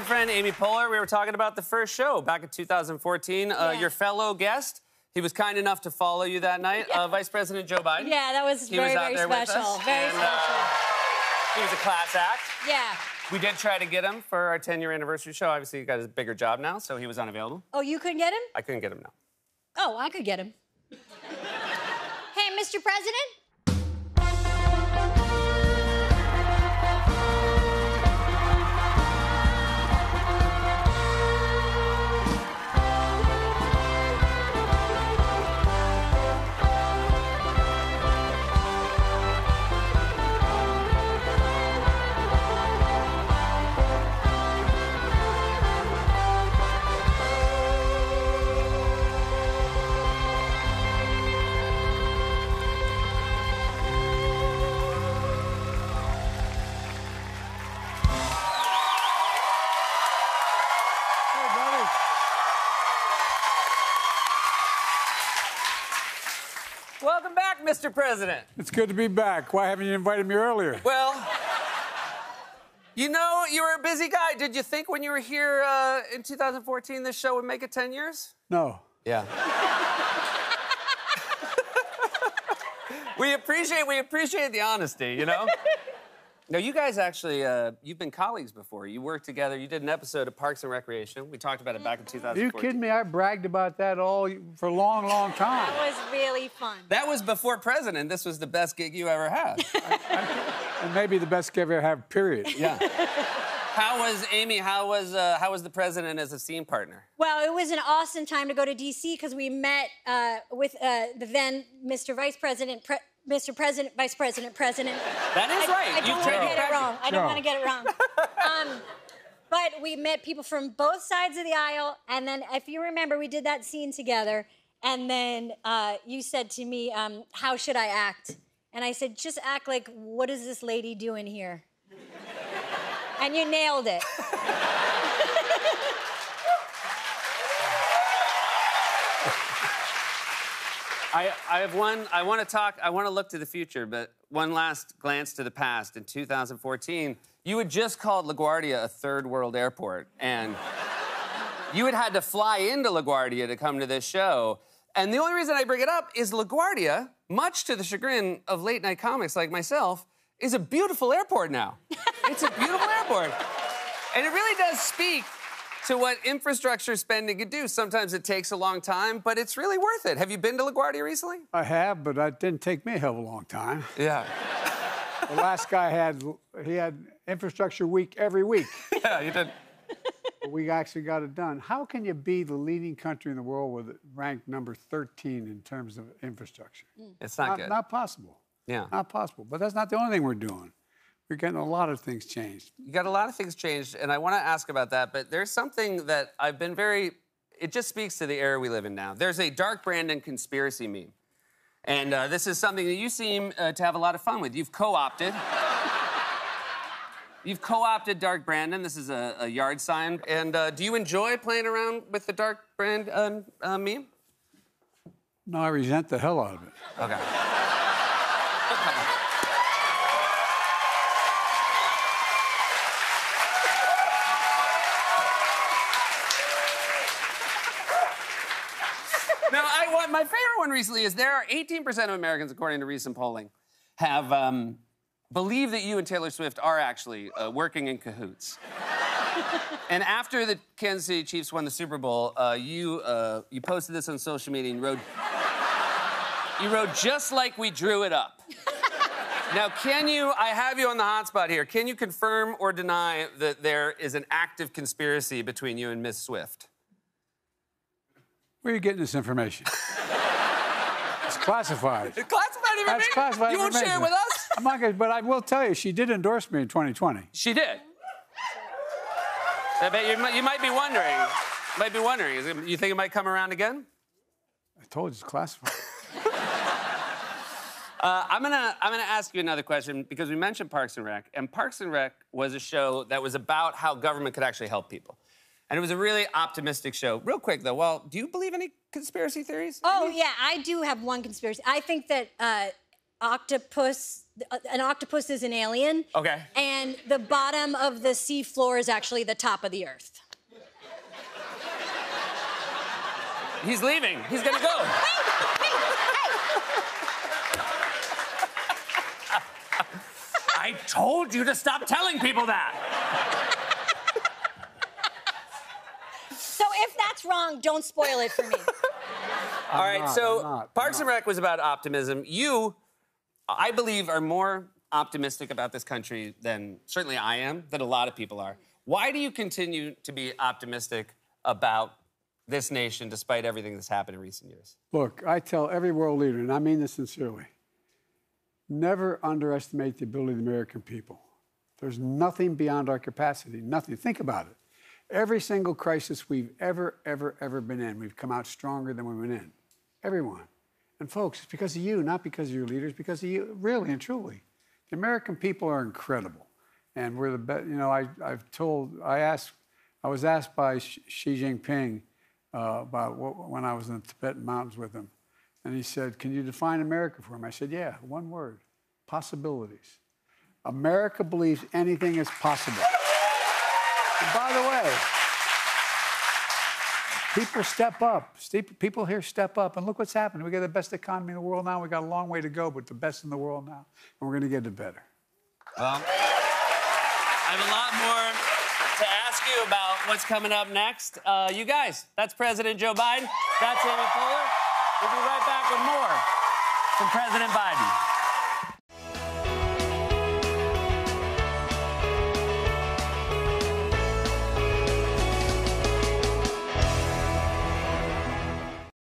good friend, Amy Poehler. We were talking about the first show back in 2014. Your fellow guest, he was kind enough to follow you that night, Vice President Joe Biden. Yeah, that was very special. Very special. He was a class act. Yeah. We did try to get him for our 10-year anniversary show. Obviously, he got a bigger job now, so he was unavailable. Oh, you couldn't get him? I couldn't get him, no. Oh, I could get him. Hey, Mr. President? Welcome back, Mr. President. It's good to be back. Why haven't you invited me earlier? Well, you know, you were a busy guy. Did you think when you were here in 2014 this show would make it 10 years? No. Yeah. we appreciate the honesty, you know? No, you guys actually, you've been colleagues before. You worked together. You did an episode of Parks and Recreation. We talked about it back in 2014. Are you kidding me? I bragged about that for a long, long time. That was really fun. That was before President. This was the best gig you ever had. And maybe the best gig I've ever had, period. Yeah. How was the President as a scene partner? Well, it was an awesome time to go to D.C. because we met with the then Mr. Vice President, Mr. President, Vice President, President. That is right. I don't want to get it wrong. I don't want to get it wrong. But we met people from both sides of the aisle, and then, if you remember, we did that scene together, and then you said to me, how should I act? And I said, just act like, what is this lady doing here? And you nailed it. I want to look to the future, but one last glance to the past. In 2014, you had just called LaGuardia a third world airport, and you had to fly into LaGuardia to come to this show. And the only reason I bring it up is LaGuardia, much to the chagrin of late-night comics like myself, is a beautiful airport now. It's a beautiful airport. And it really does speak to what infrastructure spending can do. Sometimes it takes a long time, but it's really worth it. Have you been to LaGuardia recently? I have, but it didn't take me a hell of a long time. Yeah. The last guy had infrastructure week every week. Yeah, you did. But we actually got it done. How can you be the leading country in the world with ranked number 13 in terms of infrastructure? It's not good. Not possible. Yeah. Not possible. But that's not the only thing we're doing. We're getting a lot of things changed. You got a lot of things changed, and I want to ask about that, but there's something that I've been it just speaks to the era we live in now. There's a Dark Brandon conspiracy meme, and this is something that you seem to have a lot of fun with. You've co-opted Dark Brandon. This is a yard sign, and do you enjoy playing around with the Dark Brandon meme? No, I resent the hell out of it. Okay. Now, my favorite one recently is there are 18% of Americans, according to recent polling, have believe that you and Taylor Swift are actually working in cahoots. And after the Kansas City Chiefs won the Super Bowl, you posted this on social media and you wrote, just like we drew it up. Now, I have you on the hot spot here. Can you confirm or deny that there is an active conspiracy between you and Miss Swift? Where are you getting this information? It's classified. It's classified information? That's classified you won't information. share it with us? I'm not gonna, but I will tell you, she did endorse me in 2020. She did. I bet you might be wondering. You think it might come around again? I told you it's classified. I'm gonna ask you another question because we mentioned Parks and Rec, and Parks and Rec was a show that was about how government could actually help people. And it was a really optimistic show. Real quick, though, do you believe any conspiracy theories? Oh, yeah, I do have one conspiracy. I think that octopus. An octopus is an alien. Okay. And the bottom of the sea floor is actually the top of the earth. He's leaving. He's gonna go. I told you to stop telling people that. So if that's wrong, don't spoil it for me. All right, I'm so not. Parks and Rec was about optimism. You, I believe, are more optimistic about this country than certainly I am, than a lot of people are. Why do you continue to be optimistic about this nation despite everything that's happened in recent years? Look, I tell every world leader, and I mean this sincerely, never underestimate the ability of the American people. There's nothing beyond our capacity, nothing. Think about it. Every single crisis we've ever been in, we've come out stronger than we went in. Everyone. And folks, it's because of you, not because of your leaders, because of you, really and truly. The American people are incredible. And we're the best, you know, I was asked by Xi Jinping about when I was in the Tibetan mountains with him. And he said, can you define America for him? I said, yeah, one word, possibilities. America believes anything is possible. And by the way, people step up. People here step up. And look what's happened. We got the best economy in the world now. We got a long way to go, but the best in the world now. And we're going to get it better. Well, I have a lot more to ask you about what's coming up next. You guys, that's President Joe Biden. That's Amy Poehler. We'll be right back with more from President Biden.